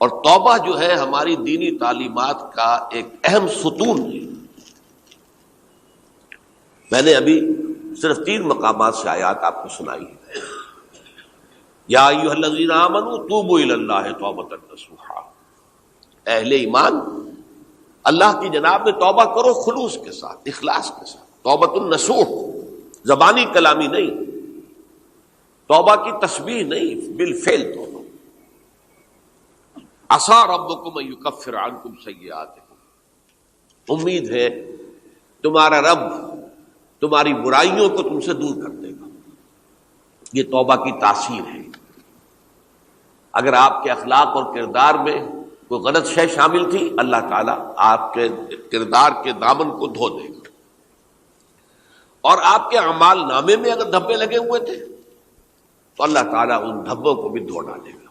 اور توبہ جو ہے ہماری دینی تعلیمات کا ایک اہم ستون ہے۔ میں نے ابھی صرف 3 مقامات سے آیات آپ کو سنائی ہے۔ یا ایھا الذین آمنوا توبوا الی اللہ توبۃ نصوحا، اہل ایمان اللہ کی جناب میں توبہ کرو خلوص کے ساتھ، اخلاص کے ساتھ۔ توبۃ النصوح، زبانی کلامی نہیں، توبہ کی تسبیح نہیں، بالفعل توبہ۔ عسیٰ ربکم ان یکفر عنکم سیئاتکم، امید ہے تمہارا رب تمہاری برائیوں کو تم سے دور کر دے گا۔ یہ توبہ کی تاثیر ہے۔ اگر آپ کے اخلاق اور کردار میں کوئی غلط شے شامل تھی، اللہ تعالیٰ آپ کے کردار کے دامن کو دھو دے گا، اور آپ کے اعمال نامے میں اگر دھبے لگے ہوئے تھے تو اللہ تعالیٰ ان دھبوں کو بھی دھو ڈالے گا۔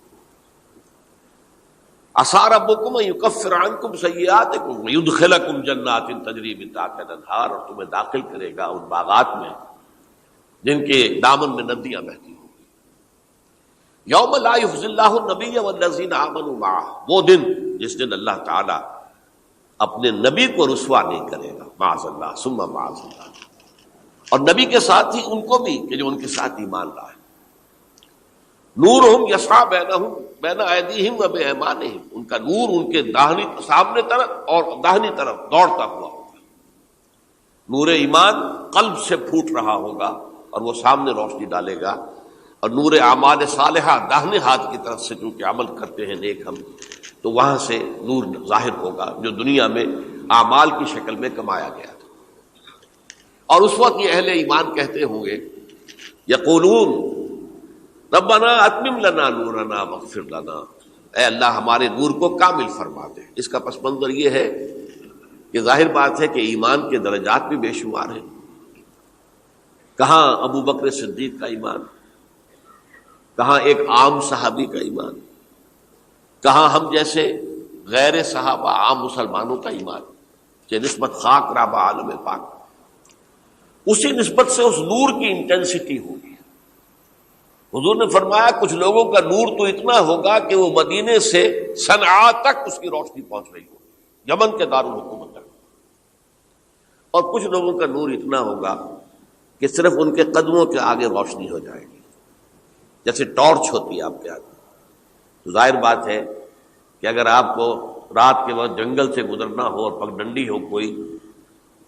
عسیٰ ربکم ان یکفر عنکم سیئاتکم ویدخلکم جنات تجری من تحتہا الانہار، اور تمہیں داخل کرے گا ان باغات میں جن کے دامن میں ندیاں بہتی ہوں گی۔ یوم لا یخزی اللہ النبی والذین آمنوا معہ، وہ دن جس دن اللہ تعالیٰ اپنے نبی کو رسوا نہیں کرے گا، معاذ اللہ ثم معاذ اللہ، اور نبی کے ساتھ ہی ان کو بھی کہ جو ان کے ساتھ ایمان لائے۔ نورہم یسعی بین ایدیہم و بایمانہم، ان کا نور ان کے سامنے طرف اور داہنی طرف دوڑتا ہوا ہوگا۔ نور ایمان قلب سے پھوٹ رہا ہوگا اور وہ سامنے روشنی ڈالے گا، اور نور اعمال صالحہ داہنے ہاتھ کی طرف سے چونکہ عمل کرتے ہیں نیک ہم، تو وہاں سے نور ظاہر ہوگا جو دنیا میں اعمال کی شکل میں کمایا گیا تھا۔ اور اس وقت یہ اہل ایمان کہتے ہوں گے، یقولون ربنا اتمم لنا نورنا واغفر لنا، اے اللہ ہمارے نور کو کامل فرما دے۔ اس کا پس منظر یہ ہے کہ ظاہر بات ہے کہ ایمان کے درجات بھی بے شمار ہیں۔ کہاں ابو بکر صدیق کا ایمان، کہاں ایک عام صحابی کا ایمان، کہاں ہم جیسے غیر صحابہ عام مسلمانوں کا ایمان، کہ نسبت خاک رابع عالم پاک، اسی نسبت سے اس نور کی انٹینسٹی ہوگی۔ حضور نے فرمایا کچھ لوگوں کا نور تو اتنا ہوگا کہ وہ مدینے سے صنعاء تک اس کی روشنی پہنچ رہی ہوگی، یمن کے دارالحکومت تک، اور کچھ لوگوں کا نور اتنا ہوگا کہ صرف ان کے قدموں کے آگے روشنی ہو جائے گی، جیسے ٹارچ ہوتی ہے آپ کے آگے۔ تو ظاہر بات ہے کہ اگر آپ کو رات کے وقت جنگل سے گزرنا ہو اور پگڈنڈی ہو کوئی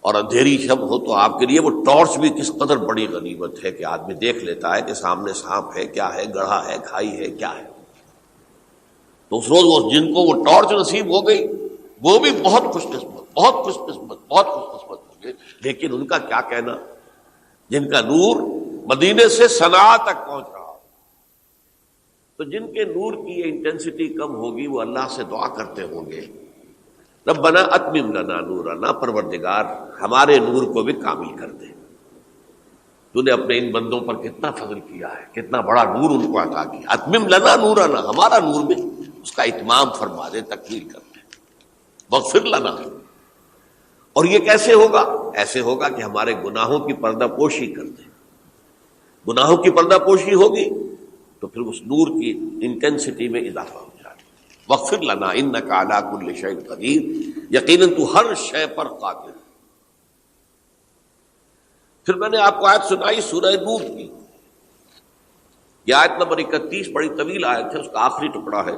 اور اندھیری شب ہو، تو آپ کے لیے وہ ٹارچ بھی کس قدر بڑی غنیمت ہے کہ آدمی دیکھ لیتا ہے کہ سامنے سانپ ہے، کیا ہے، گڑھا ہے، کھائی ہے، کیا ہے۔ تو اس روز جن کو وہ ٹارچ نصیب ہو گئی وہ بھی بہت خوش قسمت، بہت خوش قسمت، بہت خوش قسمت ہوں گے۔ لیکن ان کا کیا کہنا جن کا نور مدینے سے صنعاء تک پہنچ رہا ہو۔ تو جن کے نور کی یہ انٹینسٹی کم ہوگی وہ اللہ سے دعا کرتے ہوں گے، ربنا اتمم لنا نورنا، پروردگار ہمارے نور کو بھی کامل کر دے۔ تو نے اپنے ان بندوں پر کتنا فضل کیا ہے، کتنا بڑا نور ان کو عطا کیا۔ اتمم لنا نورنا، ہمارا نور بھی اس کا اتمام فرما دے، تکمیل کر دے۔ واغفر لنا، اور یہ کیسے ہوگا؟ ایسے ہوگا کہ ہمارے گناہوں کی پردہ پوشی کر دے۔ گناہوں کی پردہ پوشی ہوگی تو پھر اس نور کی انٹینسٹی میں اضافہ ہو جائے۔ واغفر لنا انک علی کل شیء قدیر، یقیناً تو ہر شے پر قادر۔ پھر میں نے آپ کو آیت سنائی سورہ نور کی، یہ آیت نمبر 31 بڑی طویل آیت ہے، اس کا آخری ٹکڑا ہے،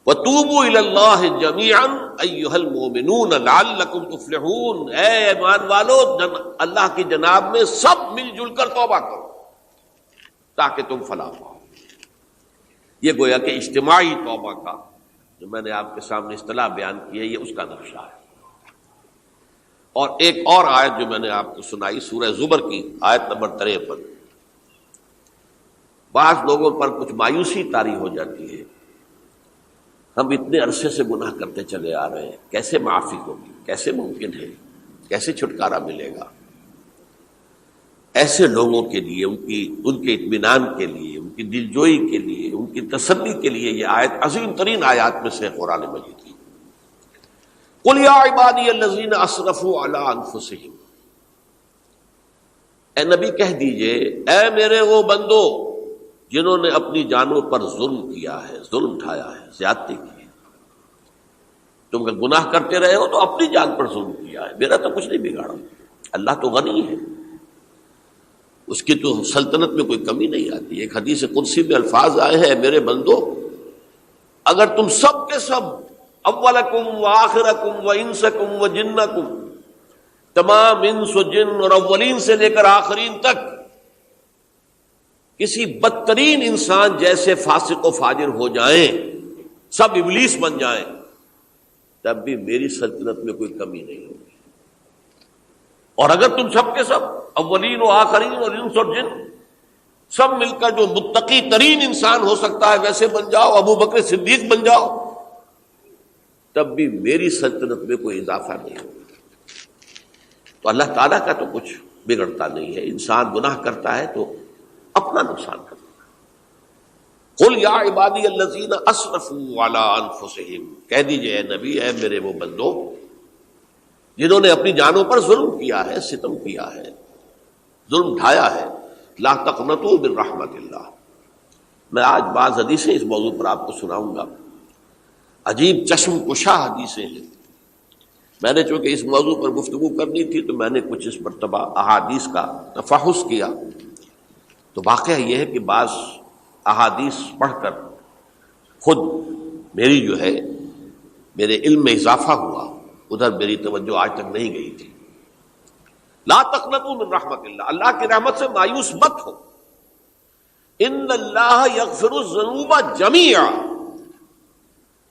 وَتُوبُوا إِلَى اللَّهِ جَمِيعًا أَيُّهَا الْمُؤْمِنُونَ لَعَلَّكُمْ تُفْلِحُونَ، اے ایمان والو اللہ کی جناب میں سب مل جل کر توبہ کرو تاکہ تم فلاح پاؤ۔ یہ گویا کہ اجتماعی توبہ کا جو میں نے آپ کے سامنے اصطلاح بیان کی ہے، یہ اس کا نقشہ ہے۔ اور ایک اور آیت جو میں نے آپ کو سنائی سورہ زمر کی آیت نمبر 53، بعض لوگوں پر کچھ مایوسی طاری ہو جاتی ہے، ہم اتنے عرصے سے گناہ کرتے چلے آ رہے ہیں، کیسے معافی ہوگی، کیسے ممکن ہے، کیسے چھٹکارا ملے گا؟ ایسے لوگوں کے لیے ان کے اطمینان کے لیے، ان کی دلجوئی کے لیے، ان کی تسلی کے لیے یہ آیت عظیم ترین آیات میں سے قرآن مجید کی۔ قل یا عبادی الذین اسرفوا علی انفسہم، اے نبی کہہ دیجئے اے میرے وہ بندو جنہوں نے اپنی جانوں پر ظلم کیا ہے، ظلم اٹھایا ہے، زیادتی کی ہے۔ تم گناہ کرتے رہے ہو تو اپنی جان پر ظلم کیا ہے، میرا تو کچھ نہیں بگاڑا۔ اللہ تو غنی ہے، اس کی تو سلطنت میں کوئی کمی نہیں آتی۔ ایک حدیث قدسی میں الفاظ آئے ہیں، میرے بندو اگر تم سب کے سب، اولکم و آخرکم و انسکم و جنکم، تمام انس و جن اور اولین سے لے کر آخرین تک کسی بدترین انسان جیسے فاسق و فاجر ہو جائیں، سب ابلیس بن جائیں، تب بھی میری سلطنت میں کوئی کمی نہیں ہوگی۔ اور اگر تم سب کے سب اولین و آخرین اور انس اور جن سب مل کر جو متقی ترین انسان ہو سکتا ہے ویسے بن جاؤ، ابو بکر صدیق بن جاؤ، تب بھی میری سلطنت میں کوئی اضافہ نہیں ہوگا۔ تو اللہ تعالیٰ کا تو کچھ بگڑتا نہیں ہے، انسان گناہ کرتا ہے تو اپنا نقصان کرتا ہے۔ قل یا عبادی الذین اسرفوا علی انفسہم، کہہ دیجئے اے نبی، اے میرے وہ بندو جنہوں نے اپنی جانوں پر ظلم کیا ہے، ستم کیا ہے، ظلم اٹھایا ہے، لا تقنطوا من رحمت اللہ۔ میں آج بعض حدیثیں اس موضوع پر آپ کو سناؤں گا، عجیب چشم کشا حدیثیں ہیں۔ میں نے چونکہ اس موضوع پر گفتگو کرنی تھی تو میں نے کچھ اس مرتبہ احادیث کا تفحص کیا، تو واقعہ یہ ہے کہ بعض احادیث پڑھ کر خود میری جو ہے میرے علم میں اضافہ ہوا، ادھر میری توجہ آج تک نہیں گئی تھی۔ لا تقنطوا من رحمت اللہ، اللہ کی رحمت سے مایوس مت ہو۔ ان اللہ یغفر الذنوب جميعا،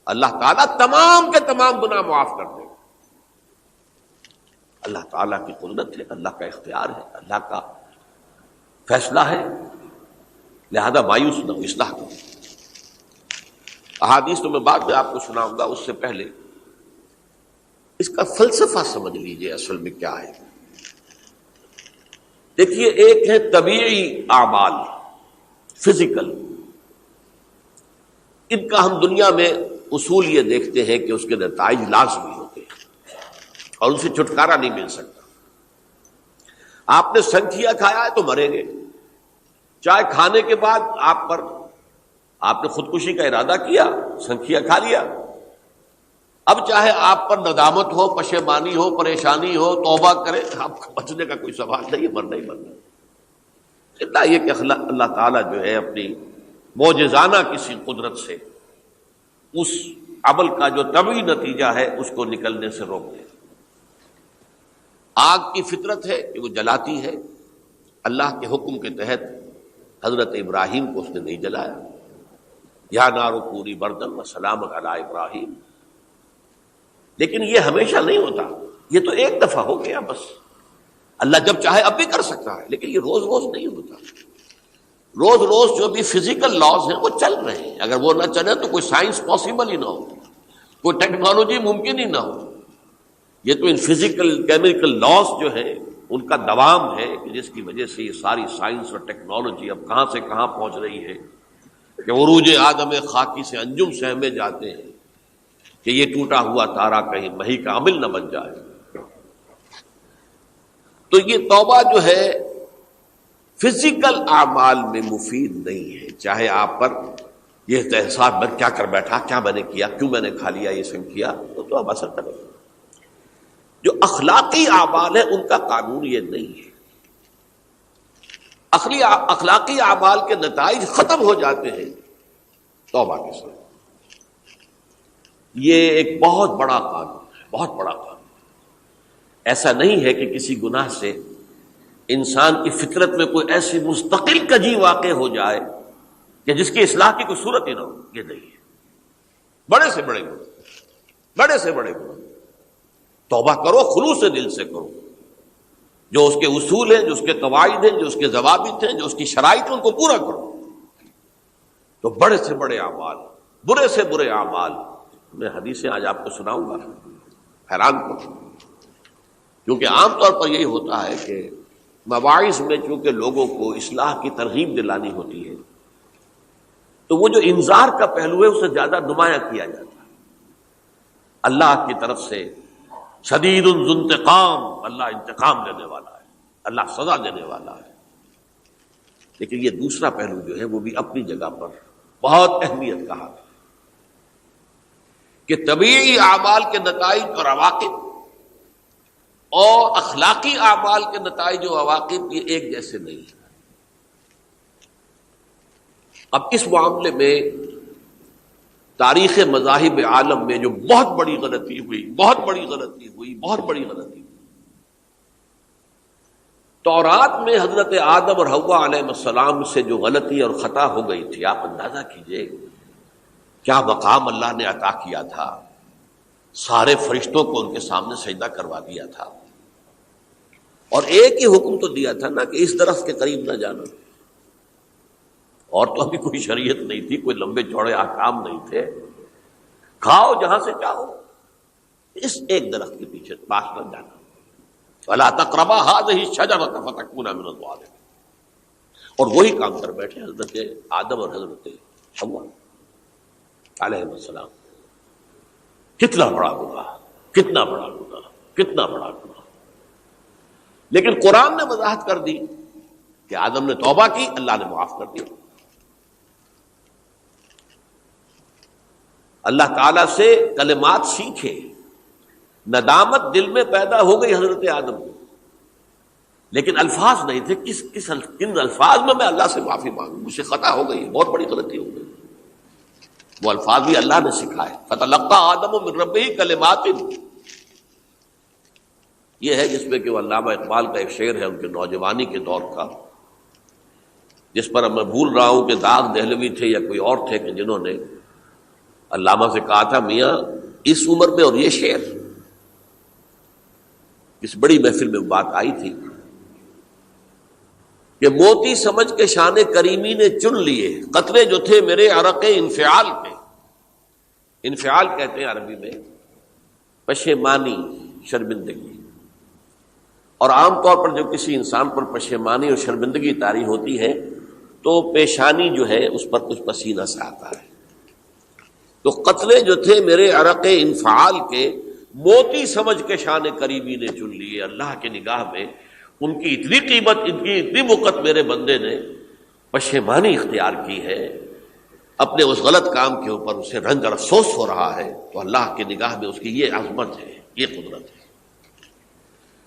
اللہ تعالیٰ تمام کے تمام گناہ معاف کر دے گا۔ اللہ تعالیٰ کی قدرت ہے، اللہ کا اختیار ہے، اللہ کا فیصلہ ہے، لہذا مایوس نہ ہو، اصلاح کرو۔ احادیث تو میں بعد میں آپ کو سناؤں گا، اس سے پہلے اس کا فلسفہ سمجھ لیجئے اصل میں کیا ہے۔ دیکھیے، ایک ہے طبیعی اعمال، فزیکل، ان کا ہم دنیا میں اصول یہ دیکھتے ہیں کہ اس کے نتائج لازمی ہوتے ہیں اور ان سے چھٹکارا نہیں مل سکتا۔ آپ نے سنکھیا کھایا ہے تو مریں گے، چائے کھانے کے بعد آپ نے خودکشی کا ارادہ کیا، سنکھیا کھا لیا، اب چاہے آپ پر ندامت ہو، پشیمانی ہو، پریشانی ہو، توبہ کرے، آپ کو بچنے کا کوئی سوال نہیں، مرنا ہی مرنا۔ اتنا یہ کہ اللہ تعالیٰ جو ہے اپنی معجزانہ کسی قدرت سے اس عمل کا جو طبعی نتیجہ ہے اس کو نکلنے سے روک دے۔ آگ کی فطرت ہے کہ وہ جلاتی ہے، اللہ کے حکم کے تحت حضرت ابراہیم کو اس نے نہیں جلایا، یا نار کونی بردن وسلام علی ابراہیم۔ لیکن یہ ہمیشہ نہیں ہوتا، یہ تو ایک دفعہ ہو گیا بس۔ اللہ جب چاہے اب بھی کر سکتا ہے، لیکن یہ روز روز نہیں ہوتا۔ روز روز جو بھی فزیکل لاز ہیں وہ چل رہے ہیں، اگر وہ نہ چلے تو کوئی سائنس پاسبل ہی نہ ہو، کوئی ٹیکنالوجی ممکن ہی نہ ہو۔ یہ تو ان فزیکل کیمیکل لاز جو ہیں ان کا دوام ہے کہ جس کی وجہ سے یہ ساری سائنس اور ٹیکنالوجی اب کہاں سے کہاں پہنچ رہی ہے کہ عروج آدم خاکی سے انجم سہمے جاتے ہیں کہ یہ ٹوٹا ہوا تارا کہیں مہی کا عامل نہ بن جائے۔ تو یہ توبہ جو ہے فزیکل اعمال میں مفید نہیں ہے، چاہے آپ پر یہ احساس میں کیا کر بیٹھا، کیا میں نے کیا، کیوں میں نے کھا لیا یہ سنکھیا، تو اب اثر کرے۔ جو اخلاقی اعمال ہیں ان کا قانون یہ نہیں ہے۔ اخلاقی اعمال کے نتائج ختم ہو جاتے ہیں توبہ کے ساتھ۔ یہ ایک بہت بڑا قانون ہے، بہت بڑا قانون۔ ایسا نہیں ہے کہ کسی گناہ سے انسان کی فطرت میں کوئی ایسی مستقل کجی واقع ہو جائے کہ جس کی اصلاح کی کوئی صورت ہی نہ ہو، یہ نہیں ہے۔ بڑے سے بڑے گناہ، بڑے سے بڑے گناہ توبہ کرو، خلوص سے دل سے کرو، جو اس کے اصول ہیں، جو اس کے قواعد ہیں، جو اس کے ضوابط ہیں، جو اس کی شرائط ہیں، ان کو پورا کرو۔ تو بڑے سے بڑے اعمال، برے سے برے اعمال، میں حدیثیں آج آپ کو سناؤں گا، حیران کروں، کیونکہ عام طور پر یہی ہوتا ہے کہ مواعظ میں چونکہ لوگوں کو اصلاح کی ترغیب دلانی ہوتی ہے تو وہ جو انذار کا پہلو ہے اسے زیادہ نمایاں کیا جاتا ہے۔ اللہ کی طرف سے شدید ذو انتقام، اللہ انتقام دینے والا ہے، اللہ سزا دینے والا ہے۔ لیکن یہ دوسرا پہلو جو ہے وہ بھی اپنی جگہ پر بہت اہمیت کا حامل کہ طبیعی اعمال کے نتائج اور عواقب اور اخلاقی اعمال کے نتائج و عواقب یہ ایک جیسے نہیں ہیں۔ اب اس معاملے میں تاریخ مذاہب عالم میں جو بہت بڑی غلطی ہوئی تورات میں حضرت آدم اور حوا علیہ السلام سے جو غلطی اور خطا ہو گئی تھی، آپ اندازہ کیجئے کیا مقام اللہ نے عطا کیا تھا، سارے فرشتوں کو ان کے سامنے سجدہ کروا دیا تھا، اور ایک ہی حکم تو دیا تھا نا کہ اس درخت کے قریب نہ جانا، اور تو ابھی کوئی شریعت نہیں تھی، کوئی لمبے چوڑے احکام نہیں تھے، کھاؤ جہاں سے چاہو، اس ایک درخت کے پیچھے پاس نہ جانا، وَلَا تَقْرَبَا هَٰذِهِ الشَّجَرَةَ فَتَكُونَا مِنَ الظَّالِمِينَ، اور وہی کام کر بیٹھے حضرت آدم اور حضرت حوا علیہ السلام۔ کتنا بڑا گناہ، لیکن قرآن نے وضاحت کر دی کہ آدم نے توبہ کی، اللہ نے معاف کر دیا۔ اللہ تعالیٰ سے کلمات سیکھے، ندامت دل میں پیدا ہو گئی حضرت آدم کو، لیکن الفاظ نہیں تھے، کن الفاظ میں اللہ سے معافی مانگوں، مجھ سے خطا ہو گئی، بہت بڑی غلطی ہو گئی، وہ الفاظ بھی اللہ نے سکھائے، فَتَلَقَّىٰ آدَمُ مِن رَبِّهِ کَلِمَاتٍ، یہ ہے جس میں کہ وہ علامہ اقبال کا ایک شعر ہے ان کے نوجوانی کے دور کا، جس پر میں بھول رہا ہوں کہ داغ دہلوی تھے یا کوئی اور تھے کہ جنہوں نے علامہ سے کہا تھا میاں اس عمر میں اور یہ شعر، اس بڑی محفل میں بات آئی تھی کہ موتی سمجھ کے شان کریمی نے چن لیے قطرے جو تھے میرے عرق انفعال پہ، انفعال کہتے ہیں عربی میں پشیمانی، شرمندگی، اور عام طور پر جو کسی انسان پر پشیمانی اور شرمندگی طاری ہوتی ہے تو پیشانی جو ہے اس پر کچھ پسینہ سے آتا ہے، تو قطرے جو تھے میرے عرق انفعال کے موتی سمجھ کے شان کریمی نے چن لیے، اللہ کی نگاہ میں ان کی اتنی قیمت، ان کی اتنی وقت میرے بندے نے پشیمانی اختیار کی ہے، اپنے اس غلط کام کے اوپر اسے رنج اور افسوس ہو رہا ہے، تو اللہ کی نگاہ میں اس کی یہ عظمت ہے، یہ قدرت ہے۔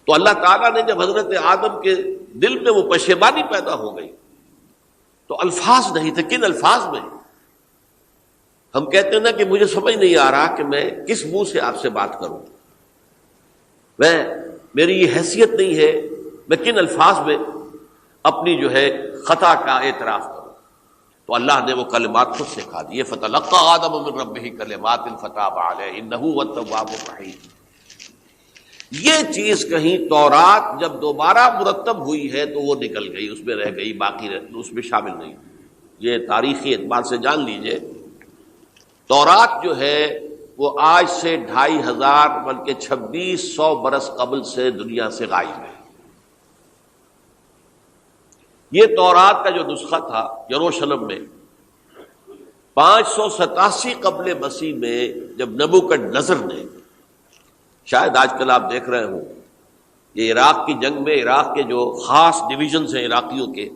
تو اللہ تعالیٰ نے جب حضرت آدم کے دل میں وہ پشیمانی پیدا ہو گئی تو الفاظ نہیں تھے، کن الفاظ میں؟ ہم کہتے ہیں نا کہ مجھے سمجھ نہیں آ رہا کہ میں کس منہ سے آپ سے بات کروں، میری یہ حیثیت نہیں ہے، میں کن الفاظ میں اپنی جو ہے خطا کا اعتراف کروں، تو اللہ نے وہ کلمات خود سکھا دیے، فَتَلَقَّىٰ آدَمُ مِن رَبِّهِ كَلِمَاتٍ فَتَابَ عَلَيْهِ إِنَّهُ هُوَ التَّوَّابُ الرَّحِيمُ۔ یہ چیز کہیں تورات جب دوبارہ مرتب ہوئی ہے تو وہ نکل گئی، اس میں رہ گئی، باقی اس میں شامل نہیں، یہ تاریخی اعتبار سے جان لیجئے۔ تورات جو ہے وہ آج سے 2500 بلکہ 2600 برس قبل سے دنیا سے غائب ہے۔ یہ تورات کا جو نسخہ تھا یروشلم میں 587 قبل مسیح میں جب نبوکدنضر نے، شاید آج کل آپ دیکھ رہے ہوں یہ عراق کی جنگ میں عراق کے جو خاص ڈویژنز ہیں عراقیوں کے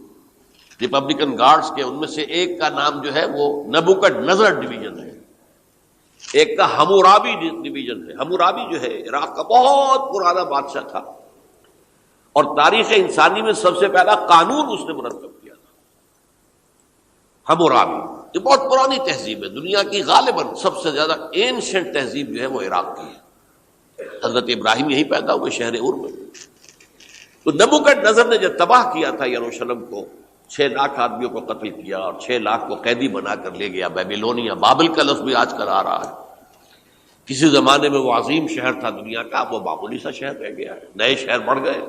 ریپبلکن گارڈز کے، ان میں سے ایک کا نام جو ہے وہ نبوکدنضر ڈویژن ہے، ایک کا حمورابی ڈویژن ہے۔ حمورابی جو ہے عراق کا بہت پرانا بادشاہ تھا اور تاریخ انسانی میں سب سے پہلا قانون اس نے مرتب کیا تھا، حمورابی۔ یہ بہت پرانی تہذیب ہے، دنیا کی غالباً سب سے زیادہ اینشنٹ تہذیب جو ہے وہ عراق کی ہے، حضرت ابراہیم یہی پیدا ہوئے شہر اور میں۔ تو نبوکدنضر نے جب تباہ کیا تھا یروشلم کو، 6 لاکھ آدمیوں کو قتل کیا اور 6 لاکھ کو قیدی بنا کر لے گیا بیبیلونیا، بابل کا لفظ بھی آج کل آ رہا ہے، کسی زمانے میں وہ عظیم شہر تھا دنیا کا، وہ معمولی سا شہر رہ گیا ہے، نئے شہر بڑھ گئے۔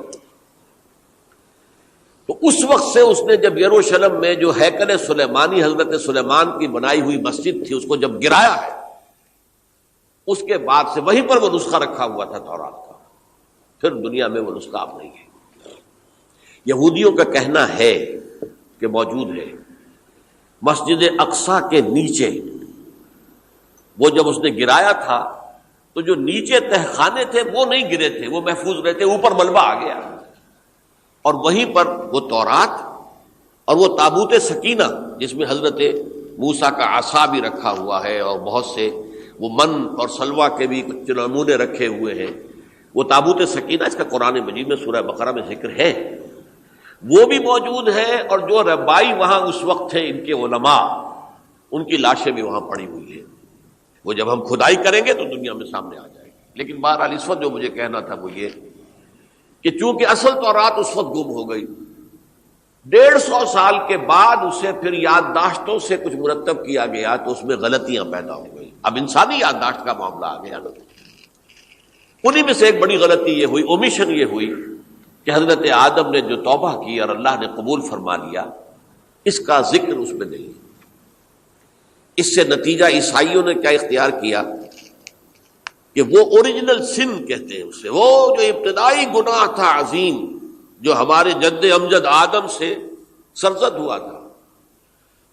تو اس وقت سے اس نے جب یروشلم میں جو ہیکل سلیمانی حضرت سلیمان کی بنائی ہوئی مسجد تھی اس کو جب گرایا ہے، اس کے بعد سے وہیں پر وہ نسخہ رکھا ہوا تھا تورات کا، پھر دنیا میں وہ نسخہ اب نہیں ہے۔ یہودیوں کا کہنا ہے کہ موجود ہے مسجد اقصی کے نیچے، وہ جب اس نے گرایا تھا تو جو نیچے تہخانے تھے وہ نہیں گرے تھے، وہ محفوظ رہتے، اوپر ملبہ آ گیا، اور وہیں پر وہ تورات اور وہ تابوت سکینہ جس میں حضرت موسیٰ کا عصا بھی رکھا ہوا ہے اور بہت سے وہ من اور سلوہ کے بھی کچھ نمونے رکھے ہوئے ہیں، وہ تابوت سکینہ اس کا قرآن مجید میں سورہ بقرہ میں ذکر ہے، وہ بھی موجود ہے، اور جو ربائی وہاں اس وقت تھے ان کے علماء، ان کی لاشیں بھی وہاں پڑی ہوئی ہیں، وہ جب ہم کھدائی کریں گے تو دنیا میں سامنے آ جائے گی۔ لیکن بہرحال اس وقت جو مجھے کہنا تھا وہ یہ کہ چونکہ اصل تورات اس وقت گم ہو گئی، 150 سال کے بعد اسے پھر یادداشتوں سے کچھ مرتب کیا گیا تو اس میں غلطیاں پیدا ہو گئی۔ اب انسانی یادداشت کا معاملہ آ گیا نا، انہی میں سے ایک بڑی غلطی یہ ہوئی، اومیشن یہ ہوئی کہ حضرت آدم نے جو توبہ کی اور اللہ نے قبول فرما لیا، اس کا ذکر اس میں نہیں۔ اس سے نتیجہ عیسائیوں نے کیا اختیار کیا کہ وہ اوریجنل سن کہتے ہیں اسے، وہ جو ابتدائی گناہ تھا عظیم جو ہمارے جد امجد آدم سے سرزد ہوا تھا،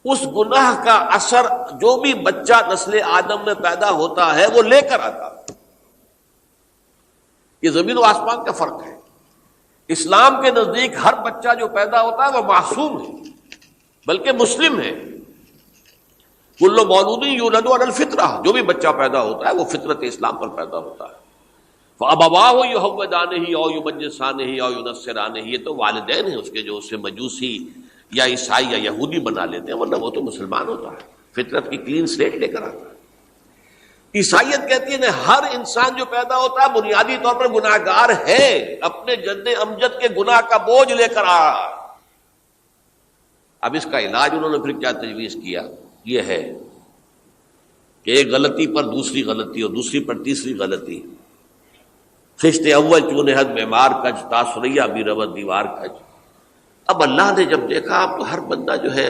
اس گناہ کا اثر جو بھی بچہ نسل آدم میں پیدا ہوتا ہے وہ لے کر آتا ہے۔ یہ زمین و آسمان کا فرق ہے۔ اسلام کے نزدیک ہر بچہ جو پیدا ہوتا ہے وہ معصوم ہے، بلکہ مسلم ہے۔ کل مولود یولد علی الفطرہ، جو بھی بچہ پیدا ہوتا ہے وہ فطرت اسلام پر پیدا ہوتا ہے۔ فَأَبَوَاهُ يُهَوِّدَانِهِ أَوْ يُمَجِّسَانِهِ أَوْ يُنَصِّرَانِهِ، یہ تو والدین ہیں اس کے جو اسے مجوسی یا عیسائی یا یہودی بنا لیتے ہیں، ورنہ وہ تو مسلمان ہوتا ہے، فطرت کی کلین سلیٹ لے کر آتا ہے۔ عیسائیت کہتی ہے کہ ہر انسان جو پیدا ہوتا ہے بنیادی طور پر گناہگار ہے، اپنے جد امجد کے گناہ کا بوجھ لے کر آ رہا ہے۔ اب اس کا علاج انہوں نے پھر کیا تجویز کیا، یہ ہے کہ ایک غلطی پر دوسری غلطی اور دوسری پر تیسری غلطی۔ خشت اول چونہد معمار کج، تا سریا بھی رود دیوار کج۔ اب اللہ نے جب دیکھا اب تو ہر بندہ جو ہے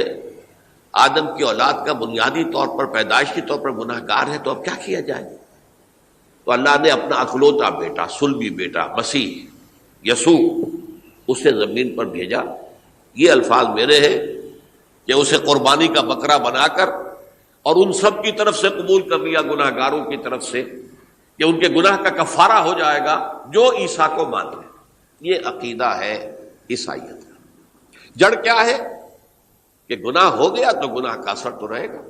آدم کی اولاد کا بنیادی طور پر پیدائشی طور پر گناہ گار ہے، تو اب کیا کیا جائے؟ تو اللہ نے اپنا اکلوتا بیٹا، صلبی بیٹا مسیح یسوع اسے زمین پر بھیجا۔ یہ الفاظ میرے ہیں کہ اسے قربانی کا بکرا بنا کر اور ان سب کی طرف سے قبول کر لیا، گناہ گاروں کی طرف سے، کہ ان کے گناہ کا کفارہ ہو جائے گا جو عیسیٰ کو مان لے۔ یہ عقیدہ ہے عیسائیت کا۔ جڑ کیا ہے کہ گناہ ہو گیا تو گناہ کا اثر تو رہے گا۔